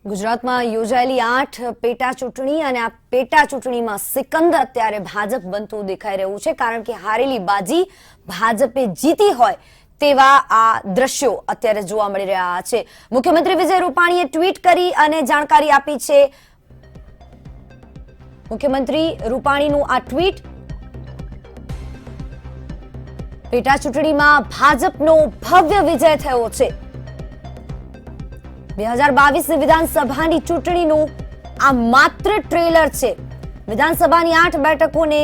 ગુજરાતમાં યોજાયેલી 8 પેટા ચૂંટણી અને આ પેટા ચૂંટણીમાં સિકંદર અત્યારે ભાજપ બનતું દેખાઈ રહ્યું છે, કારણ કે હારેલી બાજી ભાજપે જીતી હોય તેવા આ દ્રશ્યો અત્યારે જોવા મળી રહ્યા છે। મુખ્યમંત્રી વિજય રૂપાણીએ ટ્વીટ કરી અને જાણકારી આપી છે। મુખ્યમંત્રી રૂપાણીનું આ ટ્વીટ, પેટા ચૂંટણીમાં ભાજપનો ભવ્ય વિજય થયો છે। 2022 વિધાનસભાની ચૂંટણીનું આ માત્ર ટ્રેલર છે। વિધાનસભાની 8 બેઠકોને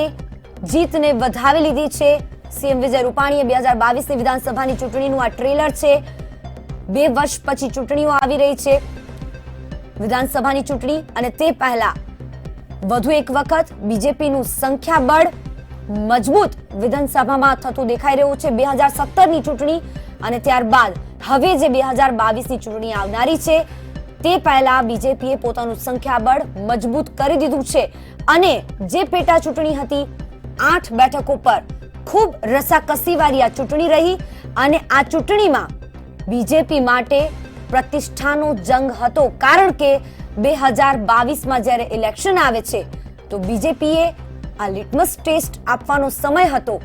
જીતને વધાવી લીધી છે સીએમ વિજય રૂપાણીએ। 2022 વિધાનસભાની ચૂંટણીનું આ ટ્રેલર છે। 2 વર્ષ પછી ચૂંટણીઓ આવી રહી છે, વિધાનસભાની ચૂંટણી, અને તે પહેલા વધુ એક વખત બીજેપીનું સંખ્યાબળ મજબૂત વિધાનસભામાં થતું દેખાઈ રહ્યું છે। 2017ની ચૂંટણી અને ત્યારબાદ હવે જે 2022ની ચૂંટણી આવનારી છે તે પહેલા બીજેપીએ પોતાનું સંખ્યાબળ મજબૂત કરી દીધું છે અને જે પેટા ચૂંટણી હતી 8 બેઠકો પર ખૂબ રસાકસીવાળી આ ચૂંટણી રહી અને આ ચૂંટણીમાં બીજેપી માટે પ્રતિષ્ઠાનો જંગ હતો, કારણ કે 2022માં જ્યારે ઇલેક્શન આવે છે તો બીજેપીએ આ લિટમસ ટેસ્ટ આપવાનો સમય હતો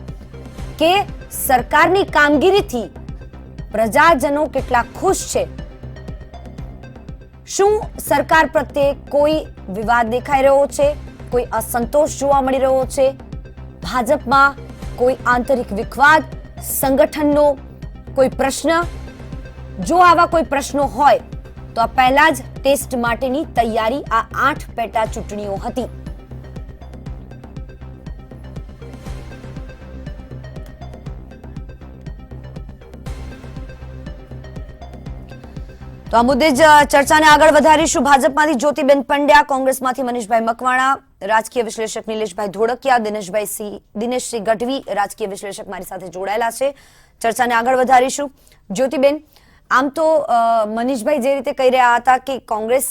કે સરકારની કામગીરીથી પ્રજાજનો કેટલા ખુશ છે। શું સરકાર પ્રત્યે કોઈ વિવાદ દેખાઈ રહ્યો છે, કોઈ અસંતોષ જોવા મળી રહ્યો છે, ભાજપમાં કોઈ આંતરિક વિખવાદ, સંગઠનનો કોઈ પ્રશ્ન? જો આવા કોઈ પ્રશ્નો હોય તો આ પહેલા જ ટેસ્ટ માટેની તૈયારી આ 8 પેટા ચૂંટણીઓ હતી। તો આ મુદ્દે જ ચર્ચાને આગળ વધારીશું। ભાજપમાંથી જ્યોતિબેન પંડ્યા, કોંગ્રેસમાંથી મનીષભાઈ મકવાણા, રાજકીય વિશ્લેષક નિલેશભાઈ ધોળકિયા, દિનેશસિંહ ગઢવી રાજકીય વિશ્લેષક મારી સાથે જોડાયેલા છે। ચર્ચાને આગળ વધારીશું। જ્યોતિબેન, આમ તો મનીષભાઈ જે રીતે કહી રહ્યા હતા કે કોંગ્રેસ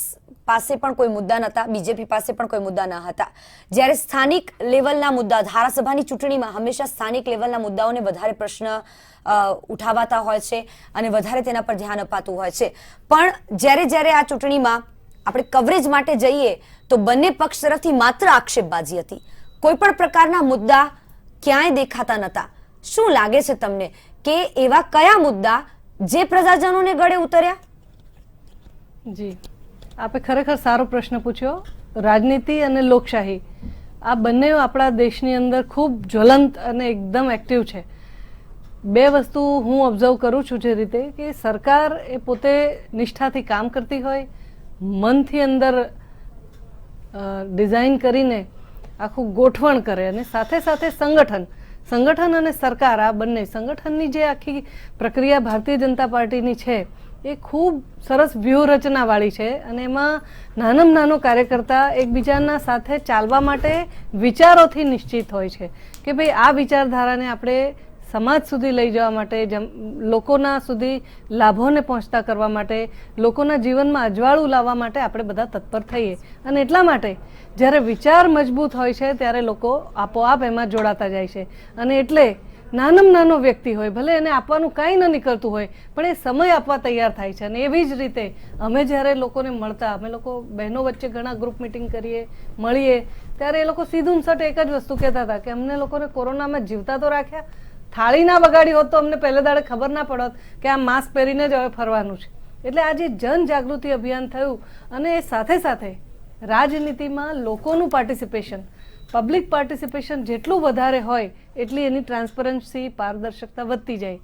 પાસે પણ કોઈ મુદ્દા નહોતા, બીજેપી પાસે પણ કોઈ મુદ્દા ન હતા, જ્યારે સ્થાનિક લેવલના મુદ્દા, ધારાસભાની ચૂંટણીમાં હંમેશા સ્થાનિક લેવલના મુદ્દાઓને વધારે પ્રશ્ન ઉઠાવાતા હોય છે અને વધારે તેના પર ધ્યાન અપાતું હોય છે, પણ જ્યારે આ ચૂંટણીમાં આપણે કવરેજ માટે જઈએ તો બંને પક્ષ તરફથી માત્ર આક્ષેપબાજી હતી, કોઈ પણ પ્રકારના મુદ્દા ક્યાંય દેખાતા નહોતા। શું લાગે છે તમને કે એવા કયા મુદ્દા જે પ્રજાજનોને ગળે ઉતર્યા? જી, આપે ખરેખર સારો પ્રશ્ન પૂછ્યો। રાજનીતિ અને લોકશાહી આ બંને આપણા દેશની અંદર ખૂબ જ્વલંત અને એકદમ એક્ટિવ છે। બે વસ્તુ હું ઓબ્ઝર્વ કરું છું, જે રીતે કે સરકાર એ પોતે નિષ્ઠાથી કામ કરતી હોય, મનથી અંદર ડિઝાઇન કરીને આખું ગોઠવણ કરે, અને સાથે સાથે સંગઠન અને સરકાર, આ બંને સંગઠનની જે આખી પ્રક્રિયા ભારતીય જનતા પાર્ટીની છે એ ખૂબ સરસ વ્યૂહરચનાવાળી છે અને એમાં નાનામાં નાનો કાર્યકર્તા એકબીજાના સાથે ચાલવા માટે વિચારોથી નિશ્ચિત હોય છે કે ભાઈ આ વિચારધારાને આપણે સમાજ સુધી લઈ જવા માટે, લોકોના સુધી લાભોને પહોંચતા કરવા માટે, લોકોના જીવનમાં અજવાળું લાવવા માટે આપણે બધા તત્પર થઈએ। અને એટલા માટે જ્યારે વિચાર મજબૂત હોય છે ત્યારે લોકો આપોઆપ એમાં જોડાતા જાય છે, અને એટલે નાનામાં નાનો વ્યક્તિ હોય, ભલે એને આપવાનું કાંઈ ન નીકળતું હોય પણ એ સમય આપવા તૈયાર થાય છે। અને એવી જ રીતે અમે જ્યારે લોકોને મળતા, અમે લોકો બહેનો વચ્ચે ઘણા ગ્રુપ મિટિંગ કરીએ, મળીએ, ત્યારે એ લોકો સીધું સટ એક જ વસ્તુ કહેતા હતા કે અમને લોકોને કોરોનામાં જીવતા તો રાખ્યા, થાળી ના વગાડી હોત તો અમને પહેલે દાડે ખબર ના પડત કે આ માસ્ક પહેરીને જ હવે ફરવાનું છે। એટલે આ જે જનજાગૃતિ અભિયાન થયું, અને એ સાથે સાથે રાજનીતિમાં લોકોનું પાર્ટિસિપેશન, પબ્લિક પાર્ટિસિપેશન જેટલું વધારે હોય એટલી એની ટ્રાન્સપરન્સી, પારદર્શકતા વધતી જાય।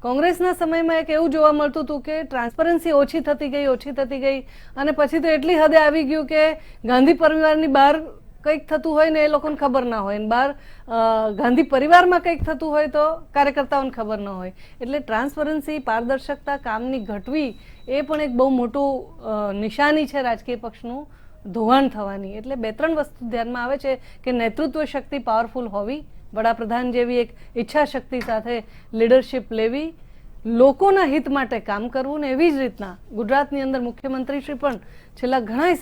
કોંગ્રેસના સમયમાં એક એવું જોવા મળતું હતું કે ટ્રાન્સપરન્સી ઓછી થતી ગઈ અને પછી તો એટલી હદે આવી ગયું કે ગાંધી પરિવારની બહાર કંઈક થતું હોય ને એ લોકોને ખબર ના હોય, ને બહાર ગાંધી પરિવારમાં કંઈક થતું હોય તો કાર્યકર્તાઓને ખબર ન હોય। એટલે ટ્રાન્સપરન્સી, પારદર્શકતા, કામની ઘટવી એ પણ એક બહુ મોટું નિશાની છે રાજકીય પક્ષનું ધોવાણ થવાની। એટલે 2-3 વસ્તુ ધ્યાનમાં આવે છે કે નેતૃત્વ શક્તિ પાવરફુલ હોવી, વડાપ્રધાન જેવી એક ઈચ્છા શક્તિ સાથે લીડરશિપ લેવી, લોકોના હિત માટે કામ કરવું, ને એવી જ રીતના ગુજરાતની અંદર મુખ્યમંત્રી શ્રી પણ છેલ્લા ઘણા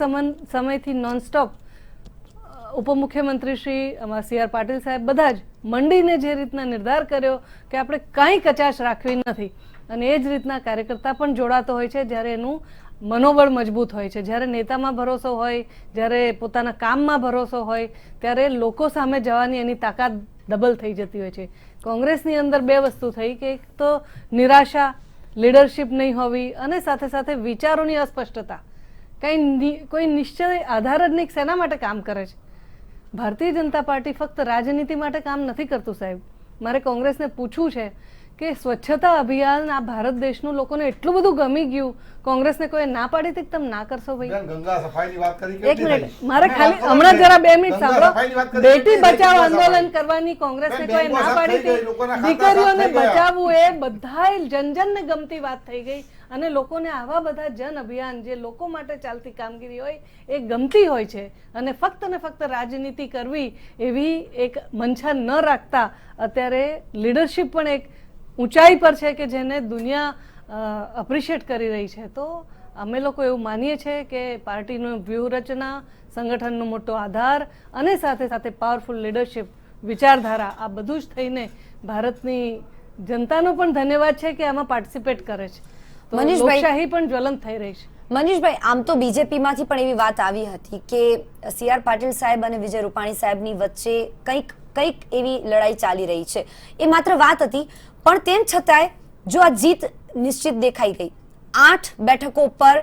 સમયથી નોનસ્ટોપ, ઉપમુખ્યમંત્રી શ્રી સી.આર. પાટીલ સાહેબ બધા જ મંડીને જે રીતના નિર્ધાર કર્યો કે આપણે કાંઈ કચાશ રાખવી નથી, અને એ જ રીતના કાર્યકર્તા પણ જોડાતો હોય છે જ્યારે એનું મનોબળ મજબૂત હોય છે. જ્યારે નેતામાં ભરોસો હોય, જ્યારે પોતાના કામમાં ભરોસો હોય, ત્યારે લોકો સામે જવાની એની તાકાત ડબલ થઈ જતી હોય છે. કોંગ્રેસની અંદર બે વસ્તુ થઈ કે એક તો નિરાશા, લીડરશિપ નહીં હોવી અને સાથે સાથે વિચારોની અસ્પષ્ટતા. કોઈ નિશ્ચય આધાર જ નહીં. શેના માટે કામ કરે છે? ભારતીય જનતા પાર્ટી ફક્ત રાજનીતિ માટે કામ નથી કરતું સાહેબ. મારે કોંગ્રેસને પૂછવું છે કે સ્વચ્છતા અભિયાન આ ભારત દેશનું લોકોને એટલું બધું ગમી ગયું, કોંગ્રેસને કોઈ ના પાડી હતી કે તમે ના કરશો ભાઈ? ગંગા સફાઈની વાત કરી, એક મિનિટ, મારે ખાલી હમણાં જરા 2 મિનિટ સાંભળો. બેટી બચાવ આંદોલન કરવાની કોંગ્રેસને કોઈ ના પાડી હતી. દીકરીઓને બચાવવું એ બધાય જનજનને ગમતી વાત થઈ ગઈ અને લોકોને આવા બધા જન અભિયાન જે લોકો માટે ચાલતી કામગીરી હોય એ ગમતી હોય છે. અને ફક્ત ને ફક્ત રાજનીતિ કરવી એવી એક મંશા ન રાખતા અત્યારે લીડરશિપ પણ એક ઊંચાઈ પર છે કે જેને દુનિયા અપ્રિશિએટ કરી રહી છે. તો અમે લોકો એવું માનીએ છીએ કે પાર્ટીનું વ્યૂહરચના, સંગઠનનો મોટો આધાર અને સાથે સાથે પાવરફુલ લીડરશિપ, વિચારધારા, આ બધું જ થઈને ભારતની જનતાનો પણ ધન્યવાદ છે કે આમાં પાર્ટિસિપેટ કરે છે. તો લોકશાહી પણ જ્વલંત થઈ રહી છે. મનીષભાઈ, આમ તો બીજેપીમાંથી પણ એવી વાત આવી હતી કે સી.આર. પાટીલ સાહેબ અને વિજય રૂપાણી સાહેબની વચ્ચે કંઈક એવી લડાઈ ચાલી રહી છે. એ માત્ર વાત હતી, પણ તેમ છતાંય જો આ જીત નિશ્ચિત દેખાઈ ગઈ, 8 બેઠકો પર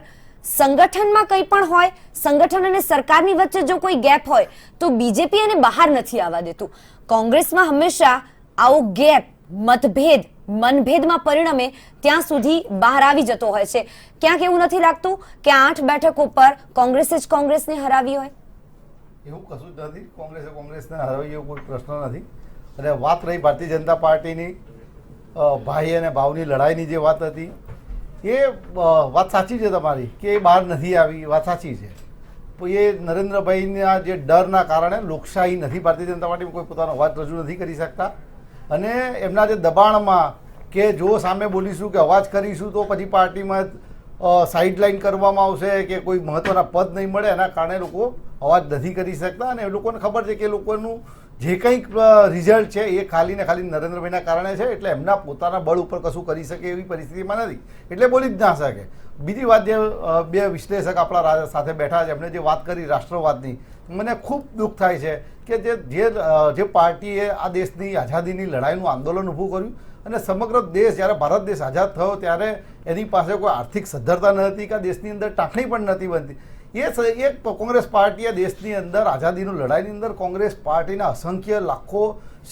સંગઠનમાં કંઈ પણ હોય, સંગઠન અને સરકારની વચ્ચે જો કોઈ ગેપ હોય તો બીજેપી એને બહાર નથી આવવા દેતું. કોંગ્રેસમાં હંમેશા આવો ગેપ, મતભેદ, મનભેદમાં પરિણમે ત્યાં સુધી બહાર આવી જતો હોય છે. ક્યાંક એવું નથી લાગતું કે 8 બેઠકો પર કોંગ્રેસે જ કોંગ્રેસને હરાવી હોય? એવું કશું જ નથી. કોંગ્રેસને હરાવી એવો કોઈ પ્રશ્ન નથી. અને વાત રહી ભારતીય જનતા પાર્ટીની ભાઈ અને ભાવની લડાઈની જે વાત હતી, એ વાત સાચી છે તમારી કે એ બહાર નથી આવી, વાત સાચી છે. એ નરેન્દ્રભાઈના જે ડરના કારણે લોકશાહી નથી, ભારતીય જનતા પાર્ટીમાં કોઈ પોતાનો અવાજ રજૂ નથી કરી શકતા. અને એમના જે દબાણમાં કે જો સામે બોલીશું કે અવાજ કરીશું તો પછી પાર્ટીમાં સાઇડલાઇન કરવામાં આવશે કે કોઈ મહત્ત્વના પદ નહીં મળે, એના કારણે લોકો અવાજ નથી કરી શકતા. અને એ લોકોને ખબર છે કે લોકોનું જે કંઈક રિઝલ્ટ છે એ ખાલી ને ખાલી નરેન્દ્રભાઈના કારણે છે. એટલે એમના પોતાના બળ ઉપર કશું કરી શકે એવી પરિસ્થિતિમાં નથી, એટલે બોલી જ ના શકે. બીજી વાત, જે બે વિશ્લેષક આપણા સાથે બેઠા છે એમણે જે વાત કરી રાષ્ટ્રવાદની, મને ખૂબ દુઃખ થાય છે કે જે પાર્ટીએ આ દેશની આઝાદીની લડાઈનું આંદોલન ઊભું કર્યું અને સમગ્ર દેશ, જ્યારે ભારત દેશ આઝાદ થયો ત્યારે એની પાસે કોઈ આર્થિક સદ્ધરતા ન હતી કે દેશની અંદર ટાંકણી પણ નથી બનતી. એ કોંગ્રેસ પાર્ટીએ દેશની અંદર આઝાદીનું લડાઈની અંદર કોંગ્રેસ પાર્ટીના અસંખ્ય લાખો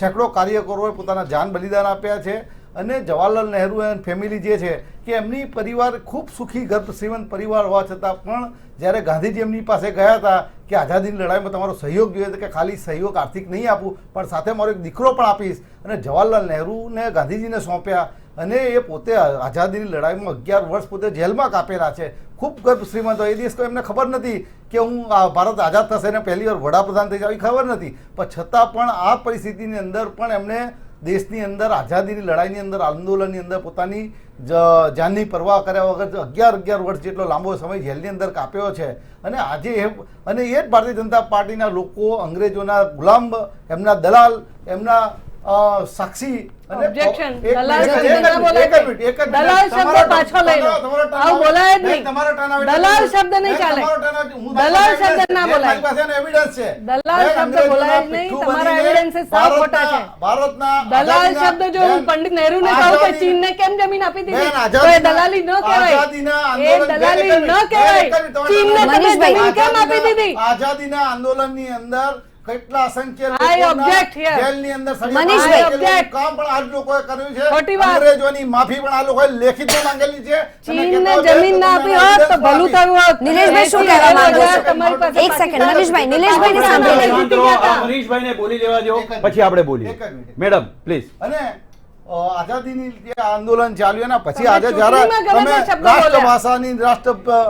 સેંકડો કાર્યકરોએ પોતાના જાન બલિદાન આપ્યા છે. અને જવાહરલાલ નહેરુ એન્ડ ફેમિલી જે છે કે એમની પરિવાર ખૂબ સુખી ગર્ભ શ્રીમંત પરિવાર હોવા છતાં પણ જ્યારે ગાંધીજી એમની પાસે ગયા હતા કે આઝાદીની લડાઈમાં તમારો સહયોગ જોઈએ કે ખાલી સહયોગ આર્થિક નહીં આપું પણ સાથે મારો એક દીકરો પણ આપીશ, અને જવાહરલાલ નહેરુને ગાંધીજીને સોંપ્યા. અને એ પોતે આઝાદીની લડાઈમાં 11 વર્ષ પોતે જેલમાં કાપેલા છે. ખૂબ ગર્ભ શ્રીમંત હોય. એ દિવસ તો એમને ખબર નથી કે હું ભારત આઝાદ થશે અને પહેલી વાર વડાપ્રધાન થઈ જાય, ખબર નથી. પણ છતાં પણ આ પરિસ્થિતિની અંદર પણ એમને દેશની અંદર આઝાદીની લડાઈની અંદર, આંદોલનની અંદર પોતાની જાનની પરવા કર્યા વગર 11 વર્ષ જેટલો લાંબો સમય જેલની અંદર કાપ્યો છે. અને આજે એ જ ભારતીય જનતા પાર્ટીના લોકો અંગ્રેજોના ગુલામ, એમના દલાલ, એમના સાક્ષી અને ઓબ્જેક્શન, દલાલ શબ્દ ના બોલાય. દલાલ શબ્દ પાછો લઈ લો. આવું બોલાય જ નહીં. દલાલ શબ્દ નહીં ચાલે. દલાલ શબ્દ ના બોલાય. દલાલ શબ્દ બોલાય જ નહીં. તમારા એવિડન્સીસ સાવ ખોટા છે. દલાલ શબ્દ જો હું પંડિત નહેરુને કહું કે ચીનને કેમ જમીન આપી દીધી તો એ દલાલી ન કહેવાય. એ દલાલી ન કહેવાય. ચીનને તમે જમીન કેમ આપી દીધી? આઝાદીના આંદોલનની અંદર કેટલા અસંખ્ય I object here. જેલની અંદર મનીષભાઈ, કામ પણ આ લોકોએ કર્યું છે. ખોટી વાત. અંગ્રેજોની માફી પણ આ લોકોએ લેખિતમાં માંગેલી છે. ચીનને જમીન ના આપી હોત તો ભલું થયું હોત. નિલેશભાઈ શું કહેવા માંગો છો? તમારી પાસે એક સેકન્ડ મનીષભાઈ, નિલેશભાઈને સાંભળી લઈએ. મનીષભાઈને બોલી લેવા દો, પછી આપણે બોલીએ. એક જ મિનિટ. Madam please. અને આઝાદીની જે આંદોલન ચાલ્યું એના પછી તમે આજે જ્યારે ચૂંટણીમાં ગમે તે શબ્દ બોલ્યા. રાષ્ટ્રભાષાની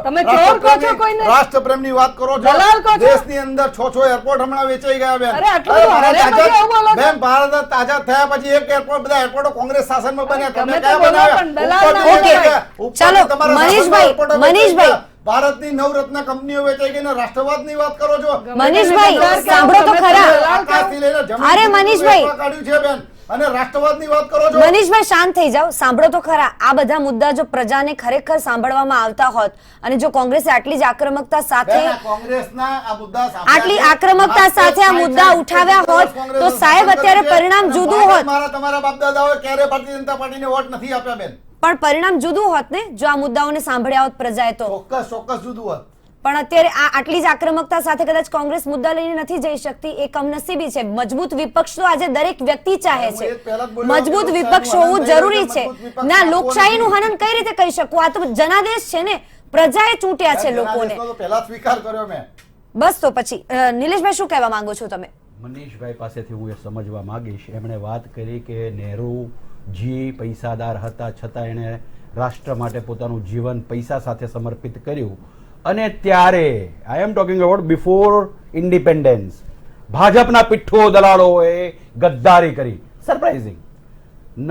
તમે ચોર કહો છો કોઈને? રાષ્ટ્રપ્રેમની વાત કરો છો. દલાલ કહો છો? દેશની અંદર 6 એરપોર્ટ હમણાં વેચાઈ ગયા બેન. અરે આટલું બધું ભારત હાર્યા પછી આવું બોલો છો? બેન, ભારત આઝાદ થયા પછી એક એરપોર્ટ, બધા એરપોર્ટો કોંગ્રેસ શાસનમાં બન્યા. તમે તમે તો કયા બોલો બનાવ્યા? પણ દલાલ ના ઉપરથી બોલાય. ઉપરથી ચાલો, તમારા મનીષભાઈ, શાસનમાં એરપોર્ટો વેચાઈ મનીષભાઈ. ગયા. ભારતની નવરત્ન કંપનીઓ વેચાઈ ગઈ ને રાષ્ટ્રવાદની વાત કરો છો. મનીષભાઈ, સાંભળો તો ખરા. આકાશથી લઈને જમીન અરે સુધી મનીષભાઈ. વેચવા કાઢ્યું છે બેન. અને રાષ્ટ્રવાદની વાત કરો છો. મનીષભાઈ શાંત થઈ જાઓ, સાંભળો તો ખરા. આ બધા મુદ્દા જો પ્રજાને ખરેખર સાંભળવામાં આવતા હોત અને જો કોંગ્રેસે આટલી જ આક્રમકતા સાથે કોંગ્રેસના આ મુદ્દા આટલી આક્રમકતા સાથે આ મુદ્દા ઉઠાવ્યા હોત તો સાહેબ અત્યારે પરિણામ જુદું હોત. તમારા બાપ દાદાઓએ ક્યારે ભારતીય જનતા પાર્ટીને વોટ નથી આપ્યા બેન. પણ પરિણામ જુદું હોત ને જો આ મુદ્દાઓને સાંભળ્યા હોત પ્રજાએ તો. ચોક્કસ જુદું હોત. પણ અત્યારે આ આટલી જ આક્રમકતા સાથે કદાચ કોંગ્રેસ મુદ્દા લઈને નથી જઈ શકતી. એ કમનસીબી છે. મજબૂત વિપક્ષ તો આજે દરેક વ્યક્તિ ચાહે છે. મજબૂત વિપક્ષ હોવું જરૂરી છે. ના, લોકશાહીનું હનન કઈ રીતે કહી શકું? આ તો જનાદેશ છે ને, પ્રજાએ ચૂંટ્યા છે લોકોને. પહેલા સ્વીકાર કર્યો મેં. બસ તો પછી નિલેશભાઈ શું કહેવા માંગો છો તમે? મનીષભાઈ પાસેથી હું એ સમજવા માંગીશ. એમણે વાત કરી કે નહેરુજી પૈસાદાર હતા છતાં એણે રાષ્ટ્ર માટે પોતાનું જીવન પૈસા સાથે સમર્પિત કર્યું. અને ત્યારે I am talking about before independence ભાજપના પિઠ્ઠો દલાલોએ ગદ્દારી કરી. સરપ્રાઇઝિંગ.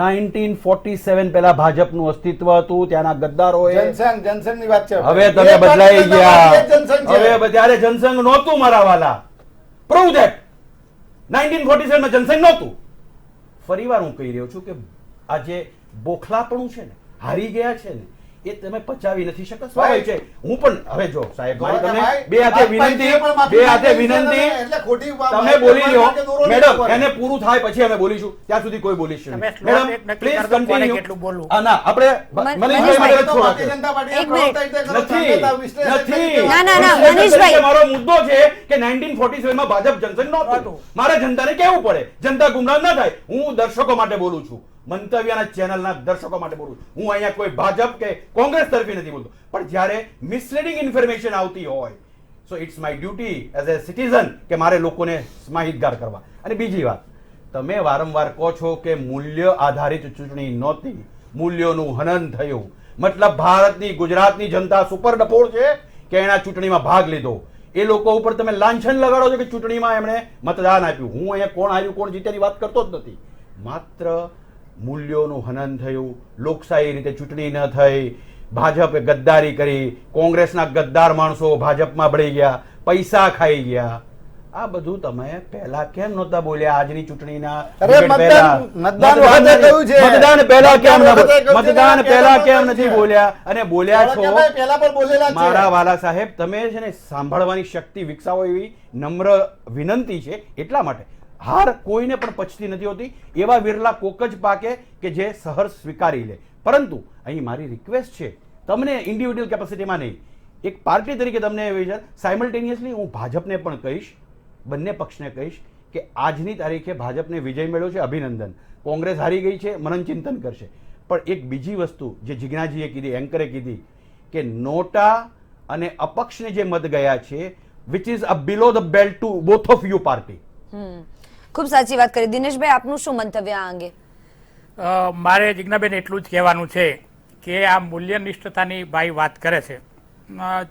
1947 પહેલા ભાજપનું અસ્તિત્વ હતું, ત્યાંના ગદ્દારોએ જનસંઘની વાત છે. હવે તમે બદલાઈ ગયા. હવે ત્યારે જનસંઘ નહોતું મારા વાલા. Prove that. 1947 માં જનસંઘ નહોતું. ફરીવાર હું કહી રહ્યો છું કે આ જે બોખલાપણું છે ને, હારી ગયા છે ને, એ તમે પચાવી નથી શકતા. સ્વાભાવિક છે. હું પણ હવે જો સાહેબ મારી તમને બે હાથે વિનંતી તમે બોલી લો મેડમ. એને પૂરું થાય પછી અમે બોલીશું. ત્યાં સુધી કોઈ બોલીશું નહીં. Madam please continue. ના આપણે મનીષભાઈ મારો મુદ્દો છે કે 1947 માં ભાજપ જનસંઘ નહોતું. મારે જનતાને કહેવું પડે, જનતા ગુમરાહ ન થાય. હું દર્શકો માટે બોલું છું, મંતવ્યના ચેનલના દર્શકો માટે બોલું. હું અહીંયા કોઈ ભાજપ કે કોંગ્રેસ તરફી નથી બોલતો. પણ જ્યારે મિસલીડિંગ ઇન્ફોર્મેશન આવતી હોય so it's my duty as a citizen કે મારે લોકોને માહિતગાર કરવા. અને બીજી વાત, તમે વારંવાર કહો છો કે મૂલ્ય આધારિત ચૂંટણી નહોતી, મૂલ્યોનું હનન થયું. મતલબ ભારતની ગુજરાતની જનતા સુપર ડફોળ છે કે એના ચૂંટણીમાં ભાગ લીધો. એ લોકો ઉપર તમે લાંછન લગાડો છો કે ચૂંટણીમાં એમણે મતદાન આપ્યું. હું અહીંયા કોણ આવ્યું કોણ જીત્યાની વાત કરતો જ નથી. માત્ર મૂલ્યોનું હનન થયું, લોકશાહી રીતે ચૂંટણી ન થઈ, ભાજપે ગદ્દારી કરી, કોંગ્રેસના ગદ્દાર માણસો ભાજપમાં ભળી ગયા, પૈસા ખાઈ ગયા. આ બધું તમે પહેલા કેમ નહોતા બોલ્યા? આજની ચૂંટણીના મતદાન પહેલા કેમ નથી બોલ્યા? અને બોલ્યા છો મારા વાલા સાહેબ. તમે છે ને સાંભળવાની શક્તિ વિકસાવો એવી નમ્ર વિનંતી છે. એટલા માટે હાર કોઈને પણ પચતી નથી હોતી. એવા વિરલા કોક જ પાકે કે જે સહર્ષ સ્વીકારી લે. પરંતુ અહીં મારી રિક્વેસ્ટ છે તમને, ઇન્ડિવિડ્યુઅલ કેપેસિટીમાં નહીં, એક પાર્ટી તરીકે તમને સાયમલ્ટેનિયસલી હું ભાજપને પણ કહીશ, બંને પક્ષને કહીશ કે આજની તારીખે ભાજપને વિજય મળ્યો છે, અભિનંદન. કોંગ્રેસ હારી ગઈ છે, મનન ચિંતન કરશે. પણ એક બીજી વસ્તુ જે જિજ્ઞાજીએ કીધી, એન્કરે કીધી કે નોટા અને અપક્ષને જે મત ગયા છે which is a below the belt two both of you party. ખૂબ સાચી વાત કરી. દિનેશભાઈ આપનું શું મંતવ્ય આ અંગે? મારે જિજ્ઞાબેન એટલું જ કહેવાનું છે કે આ મૂલ્યનિષ્ઠતાની ભાઈ વાત કરે છે.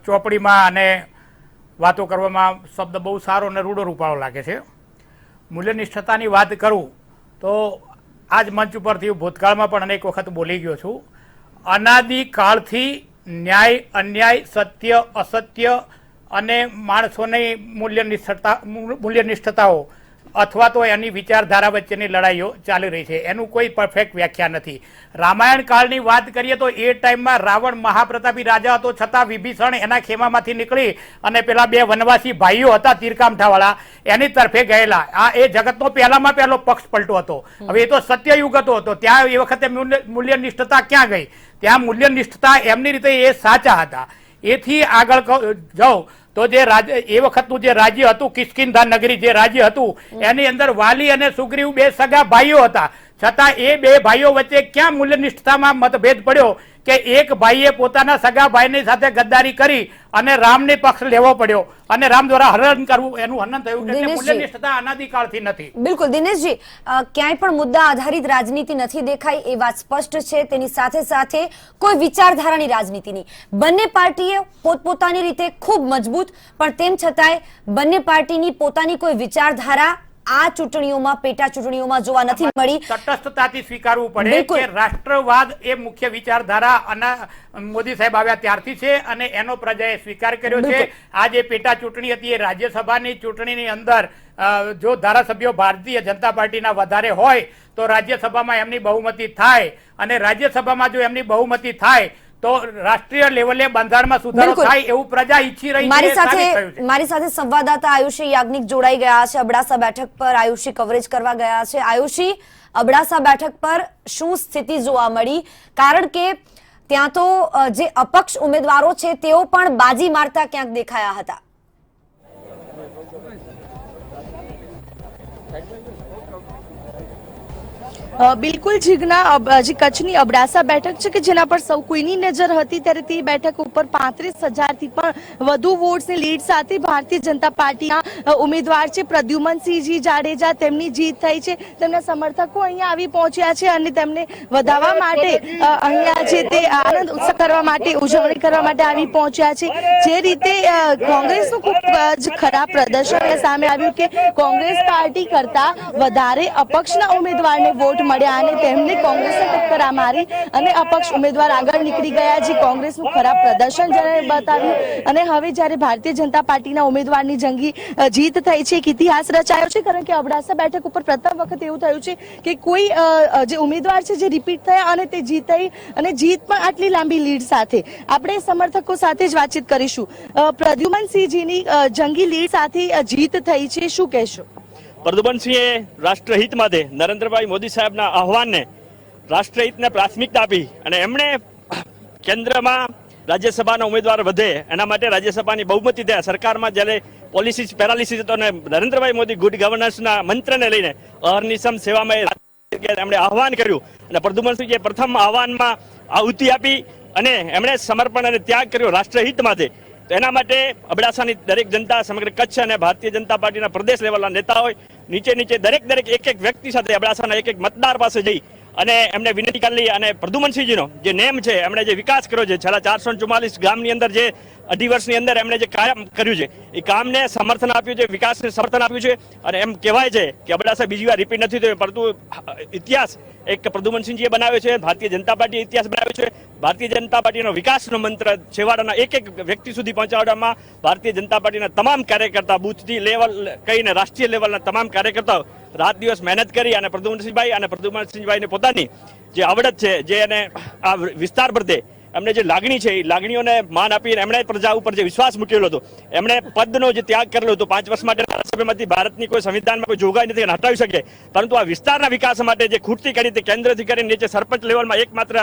ચોપડીમાં અને વાતો કરવામાં શબ્દ બહુ સારો અને રૂડો રૂપાળો લાગે છે. મૂલ્યનિષ્ઠતાની વાત કરું તો આજ મંચ ઉપરથી ભૂતકાળમાં પણ અનેક વખત બોલી ગયો છું. અનાદિકાળથી ન્યાય અન્યાય, સત્ય અસત્ય અને માણસોની મૂલ્યનિષ્ઠતાઓ અથવા તો એની વિચારધારા વચ્ચેની લડાઈઓ ચાલી રહી છે. એનું કોઈ પરફેક્ટ વ્યાખ્યા નથી. રામાયણ કાળની વાત કરીએ તો એ ટાઈમમાં રાવણ મહાપ્રતાપી રાજા હતો, છતાં વિભીષણ એના ખેમામાંથી નીકળી અને પેલા બે વનવાસી ભાઈઓ હતા તીરકામઠાવાળા એની તરફે ગયેલા. આ એ જગતનો પહેલામાં પહેલો પક્ષ પલટો હતો. હવે એ તો સત્યયુગ હતો. ત્યાં એ વખતે મૂલ્યનિષ્ઠતા ક્યાં ગઈ? ત્યાં મૂલ્યનિષ્ઠતા એમની રીતે એ સાચા હતા. એથી આગળ જાઓ તો જે એ વખતનું જે રાજ્ય હતું, કિષ્કિંધા નગરી જે રાજ્ય હતું, એની અંદર વાલી અને સુગ્રીવ બે સગા ભાઈઓ હતા. છતાં એ બે ભાઈઓ વચ્ચે ક્યાં મૂલ્યનિષ્ઠતામાં મતભેદ પડ્યો કે એક ભાઈએ પોતાના સગા ભાઈની સાથે ગદ્દારી કરી અને રામને પક્ષ લેવો પડ્યો અને રામ દ્વારા હરણ કરવું, એનું હનન થયું. એટલે મૂલ્યનિષ્ઠતા અનાદિકાળથી નથી. બિલકુલ દિનેશજી, ક્યાંય પણ મુદ્દા આધારિત રાજનીતિ નથી દેખાઈ એ વાત સ્પષ્ટ છે. તેની સાથે સાથે કોઈ વિચારધારાની રાજનીતિ નહીં. બંને પાર્ટીએ પોતપોતાની રીતે ખૂબ મજબૂત, પણ તેમ છતાંય બંને પાર્ટીની પોતાની કોઈ વિચારધારા આ ચૂંટણીઓમાં, પેટા ચૂંટણીઓમાં જોવા નથી મળી. તટસ્થતાથી સ્વીકારવું પડે બિલકુલ. કે રાષ્ટ્રવાદ એ મુખ્ય વિચારધારા અને મોદી સાહેબ આવ્યા ત્યારથી છે અને એનો પ્રજાએ સ્વીકાર કર્યો છે. બિલકુલ. આ જે પેટા ચૂંટણી હતી એ રાજ્યસભાની ચૂંટણીની અંદર જો ધારાસભ્યો ભારતીય જનતા પાર્ટીના વધારે હોય તો રાજ્યસભામાં એમની બહુમતી થાય, અને રાજ્યસભામાં જો એમની બહુમતી થાય તો રાષ્ટ્રીય લેવલે બંધારણમાં સુધારો બિલકુલ. થાય એવું પ્રજા ઈચ્છી રહી મારી છે, સાબિત થયું સાથે છે. મારી સાથે સંવાદદાતા આયુષી યાજ્ઞિક જોડાઈ ગયા છે. અબડાસા બેઠક પર આયુષી કવરેજ કરવા ગયા છે. આયુષી, અબડાસા બેઠક પર શું સ્થિતિ જોવા મળી? કારણ કે ત્યાં તો જે અપક્ષ ઉમેદવારો છે તેઓ પણ બાજી મારતા ક્યાંક દેખાયા હતા. બિલકુલ જીજ્ઞા, જે કચ્છની અબડાસા બેઠક છે કે જેના પર સૌ કોઈની નજર હતી, ત્યારે તે બેઠક ઉપર 35,000 થી પણ વધુ વોટ્સની લીડ સાથે ભારતીય જનતા પાર્ટીના ઉમેદવાર છે પ્રદ્યુમનસિંહજી જાડેજા, તેમની જીત થઈ છે. તેમના સમર્થકો અહીંયા આવી પહોંચ્યા છે અને તેમને વધાવવા માટે અહીંયા છે તે આનંદ ઉત્સવ કરવા માટે, ઉજવણી કરવા માટે આવી પહોંચ્યા છે. જે રીતે કોંગ્રેસનું ખૂબ જ ખરાબ પ્રદર્શન સામે આવ્યું કે કોંગ્રેસ પાર્ટી કરતા વધારે અપક્ષના ઉમેદવારને વોટ મળ્યા અને તેમને કોંગ્રેસને ટક્કર મારી અને અપક્ષ ઉમેદવાર આગળ નીકળી ગયા, જે કોંગ્રેસનું ખરાબ પ્રદર્શન જ્યારે બતાવ્યું. અને હવે જ્યારે ભારતીય જનતા પાર્ટીના ઉમેદવારની જંગી જીત થઈ છે, એક ઇતિહાસ રચાયો છે. કારણ કે અબડાસા બેઠક ઉપર પ્રથમ વખત એવું થયું છે કે કોઈ જે ઉમેદવાર છે જે રિપીટ થયા અને તે જીત થઈ, અને જીત પણ આટલી લાંબી લીડ સાથે. આપણે સમર્થકો સાથે જ વાતચીત કરીશું. પ્રદ્યુમનસિંહજીની જંગી લીડ સાથે જીત થઈ છે, શું કહેશો? પ્રદ્યુમનસિંહે રાષ્ટ્રહિત માટે નરેન્દ્રભાઈ મોદી સાહેબના આહવાનને રાષ્ટ્રહિતને પ્રાથમિકતા આપી અને એમણે કેન્દ્રમાં રાજ્યસભાના ઉમેદવાર વધે એના માટે રાજ્યસભાની બહુમતી થયા. સરકારમાં જ્યારે પોલિસી પેરાલિસિસ હતો અને નરેન્દ્રભાઈ મોદી ગુડ ગવર્નન્સના મંત્રને લઈને અહર્નિશમ સેવામાં એમણે આહવાન કર્યું અને પ્રદ્યુમનસિંહે પ્રથમ આહવાનમાં આહુતિ આપી અને એમણે સમર્પણ અને ત્યાગ કર્યો રાષ્ટ્રહિત માટે. તો એના માટે અબડાસાની દરેક જનતા, સમગ્ર કચ્છ અને ભારતીય જનતા પાર્ટીના પ્રદેશ લેવલના નેતા હોય, નીચે દરેક એક વ્યક્તિ સાથે અબડાસાના એક મતદાર પાસે જઈ અને એમને વિનંતી કરી. અને પ્રદ્યુમનસિંહજીનો જે નેમ છે, એમણે જે વિકાસ કર્યો છે છેલ્લા 444 ગામની અંદર, જે 2.5 વર્ષની અંદર એમણે જે કામ કર્યું છે એ કામને સમર્થન આપ્યું છે, વિકાસને સમર્થન આપ્યું છે. અને એમ કહેવાય છે કે અબડાસા બીજી વાર રિપીટ નથી થયું, પરંતુ ઇતિહાસ એક પ્રદ્યુમનસિંહજીએ બનાવ્યો છે, ભારતીય જનતા પાર્ટીએ ઇતિહાસ બનાવ્યો છે. ભારતીય જનતા પાર્ટીનો વિકાસનો મંત્ર છેવાડાના એક વ્યક્તિ સુધી પહોંચાડવામાં ભારતીય જનતા પાર્ટીના તમામ કાર્યકર્તા, બૂથથી લેવલ કહીને રાષ્ટ્રીય લેવલના તમામ કાર્યકર્તાઓ રાત દિવસ મહેનત કરી અને પ્રદ્યુમનસિંહભાઈને પોતાની જે આવડત છે, જે એને આ વિસ્તાર પ્રત્યે એમને જે લાગણી છે એ લાગણીઓને માન આપીને એમણે પ્રજા ઉપર જે વિશ્વાસ મૂકેલો હતો, એમણે પદનો જે ત્યાગ કરેલો હતો, 5 વર્ષ માટે ધારાસભ્યમાંથી ભારતની કોઈ સંવિધાનમાં કોઈ જોગવાઈ નથી હટાવી શકે, પરંતુ આ વિસ્તારના વિકાસ માટે જે ખૂટતી કરી તે કેન્દ્રથી કરીને નીચે સરપંચ લેવલમાં એકમાત્ર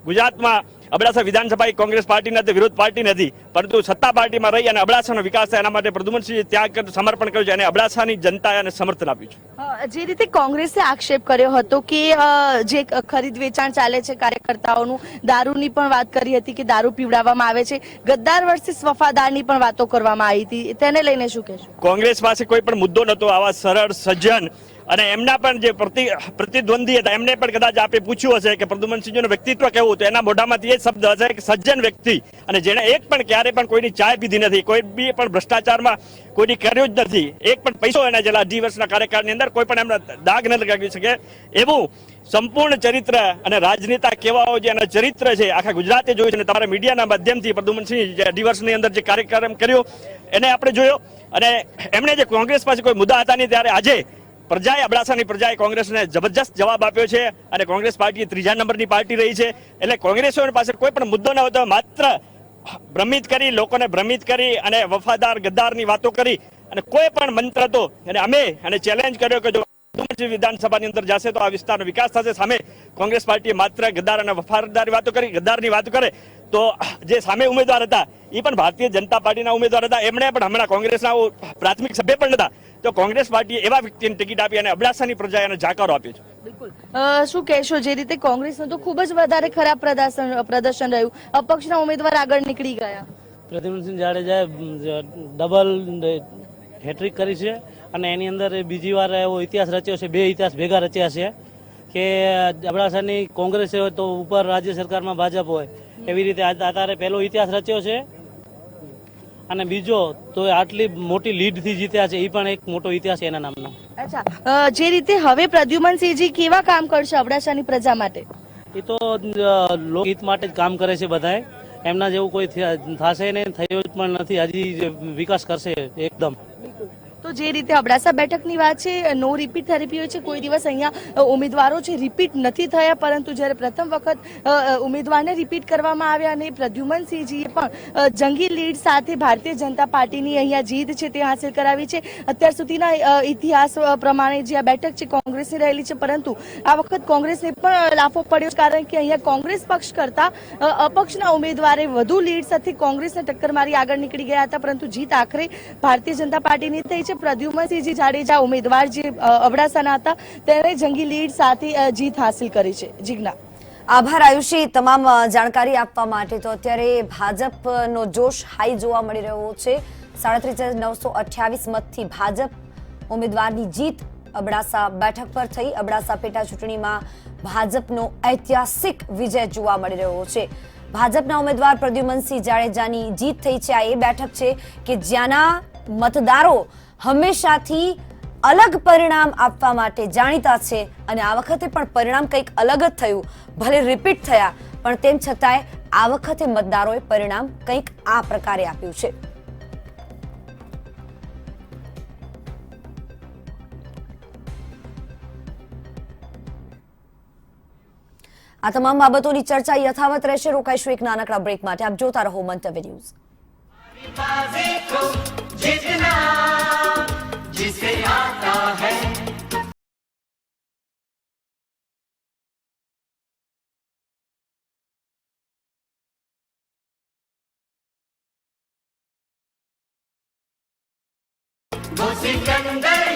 ગુજરાતમાં અબડાસા વિધાનસભા કોંગ્રેસ પાર્ટી નથી, વિરોધ પાર્ટી નથી, પરંતુ સત્તા પાર્ટીમાં રહી અને અબડાસાનો વિકાસ થાય એના માટે પ્રદ્યુમનસિંહે ત્યાગ સમર્પણ કર્યું છે અને અબડાસાની જનતાએ એને સમર્થન આપ્યું છે. જે રીતે કોંગ્રેસે આક્ષેપ કર્યો હતો કે જે ખરીદ વેચાણ ચાલે છે કાર્યકર્તાઓનું, દારૂની પણ વાત કરી હતી કે દારૂ પીવડાવવામાં આવે છે, ગદ્દાર વર્સિસ વફાદારની પણ વાતો કરવામાં આવી હતી, તેને લઈને શું કહેશો? કોંગ્રેસ પાસે કોઈ પણ મુદ્દો નહોતો. આવા સરળ, સજ્જન અને એમના પણ જે પ્રતિદ્વંદી હતા એમને પણ કદાચ આપે પૂછ્યું હશે કે પ્રદ્યુમનસિંહનું વ્યક્તિત્વ કેવું, તો એના મોઢામાંથી એ શબ્દ હશે કે સજ્જન વ્યક્તિ, અને જેને એક પણ ક્યારે પણ કોઈની ચાય પીધી નથી, કોઈ બી પણ ભ્રષ્ટાચારમાં કોઈની કર્યું જ નથી, એક પણ પૈસો એના છેલ્લા 18 વર્ષના કાર્યકાળની અંદર કોઈ પણ એમના દાગ ન લગાવી શકે એવું સંપૂર્ણ ચરિત્ર અને રાજનેતા કેવાઓ જે એના ચરિત્ર છે આખા ગુજરાતે જોયું છે. અને તમારા મીડિયાના માધ્યમથી પ્રદ્યુમનસિંહ 2 વર્ષની અંદર જે કાર્યક્રમ કર્યો એને આપણે જોયો, અને એમણે જે કોંગ્રેસ પાસે કોઈ મુદ્દા હતા નહીં, ત્યારે આજે પ્રજાએ, અબડાસાની પ્રજાએ કોંગ્રેસને જબરજસ્ત જવાબ આપ્યો છે અને કોંગ્રેસ પાર્ટી 3જા નંબરની પાર્ટી રહી છે. એટલે કોંગ્રેસોની પાસે કોઈ પણ મુદ્દો ન હતો, માત્ર ભ્રમિત કરી, લોકોને ભ્રમિત કરી અને વફાદાર ગદ્દારની વાતો કરી અને કોઈ પણ મંત્ર હતો. અને અમે એને ચેલેન્જ કર્યો કે જો વિધાનસભાની અંદર જશે તો આ વિસ્તારનો વિકાસ થશે. સામે કોંગ્રેસ પાર્ટીએ માત્ર ગદ્દાર અને વફાદારની વાતો કરી, ગદ્દારની વાતો કરે તો જે સામે ઉમેદવાર હતા એ પણ ભારતીય જનતા પાર્ટીના ઉમેદવાર હતા, એમણે પણ હમણાં કોંગ્રેસના પ્રાથમિક સભ્ય પણ હતા. તો કોંગ્રેસ પાર્ટીએ એવા વ્યક્તિને ટિકિટ આપી અને અબડાસાની પ્રજાએ એને જાકારો આપ્યો છે. બિલકુલ. શું કહેશો? જે રીતે કોંગ્રેસનું તો ખૂબ જ વધારે ખરાબ પ્રદર્શન રહ્યું, અપક્ષના ઉમેદવાર આગળ નીકળી ગયા. પ્રદ્યુમનસિંહ જાડેજાએ ડબલ હેટ્રિક કરી છે અને એની અંદર બીજી વાર એવો ઇતિહાસ રચ્યો છે, 2 ઇતિહાસ ભેગા રચ્યા છે કે અબડાસાની કોંગ્રેસ હોય તો ઉપર રાજ્ય સરકારમાં ભાજપ હોય, એવી રીતે અત્યારે પહેલો ઇતિહાસ રચ્યો છે. અને બીજો તો આટલી મોટી લીડથી જીત્યા છે, એ પણ એક મોટો ઇતિહાસ છે એના નામનો. અચ્છા, જે રીતે હવે પ્રદ્યુમનસિંહજી કેવા કામ કરશે અબડાસાની પ્રજા માટે? એ તો લોકહિત માટે જ કામ કરે છે બધાએ. એમના જેવું કોઈ થશે ને થયો જ પણ નથી. હજી વિકાસ કરશે એકદમ. તો જે રીતે અબડાસા બેઠકની વાત છે, નો રિપીટ થેરેપી હોય છે, કોઈ દિવસ અહીંયા ઉમેદવારો છે રિપીટ નથી થયા, પરંતુ જ્યારે પ્રથમ વખત ઉમેદવારને રિપીટ કરવામાં આવ્યા અને પ્રદ્યુમનસિંહજીએ પણ જંગી લીડ સાથે ભારતીય જનતા પાર્ટીની અહીંયા જીત છે તે હાંસિલ કરાવી છે. અત્યાર સુધીના ઇતિહાસ પ્રમાણે જે આ બેઠક છે કોંગ્રેસની રહેલી છે, પરંતુ આ વખત કોંગ્રેસને પણ લાફો પડ્યો છે, કારણ કે અહીંયા કોંગ્રેસ પક્ષ કરતા અપક્ષના ઉમેદવારે વધુ લીડ સાથે કોંગ્રેસને ટક્કર મારી આગળ નીકળી ગયા હતા, પરંતુ જીત આખરે ભારતીય જનતા પાર્ટીની થઈ છે. પ્રદ્યુમનસિંહજી જાડેજા ઉમેદવાર જે અબડાસાના હતા તેણે જંગી લીડ સાથે જીત હાંસિલ કરી છે. જીજ્ઞા, આભાર આયુષી તમામ જાણકારી આપવા માટે. તો અત્યારે ભાજપનો જોશ હાઈ જોવા મળી રહ્યો છે. 37,928 મતથી ભાજપ ઉમેદવારની જીત અબડાસા બેઠક પર થઈ. અબડાસા પેટા ચૂંટણીમાં ભાજપનો ઐતિહાસિક વિજય જોવા મળી રહ્યો છે. ભાજપના ઉમેદવાર પ્રદ્યુમનસિંહ જાડેજાની જીત થઈ છે. આ એ બેઠક છે કે જ્યાંના મતદારો હંમેશાથી અલગ પરિણામ આપવા માટે જાણીતા છે અને આ વખતે પણ પરિણામ કંઈક અલગ જ થયું. ભલે રિપીટ થયા પણ તેમ છતાંય આ વખતે મતદારોએ પરિણામ કંઈક આ પ્રકારે આપ્યું છે. આ તમામ બાબતોની ચર્ચા યથાવત રહેશે. રોકાઈશું એક નાનકડા બ્રેક માટે. આપ જોતા રહો મંતવ્ય ન્યૂઝ. जिसे आता है वो सिकंदर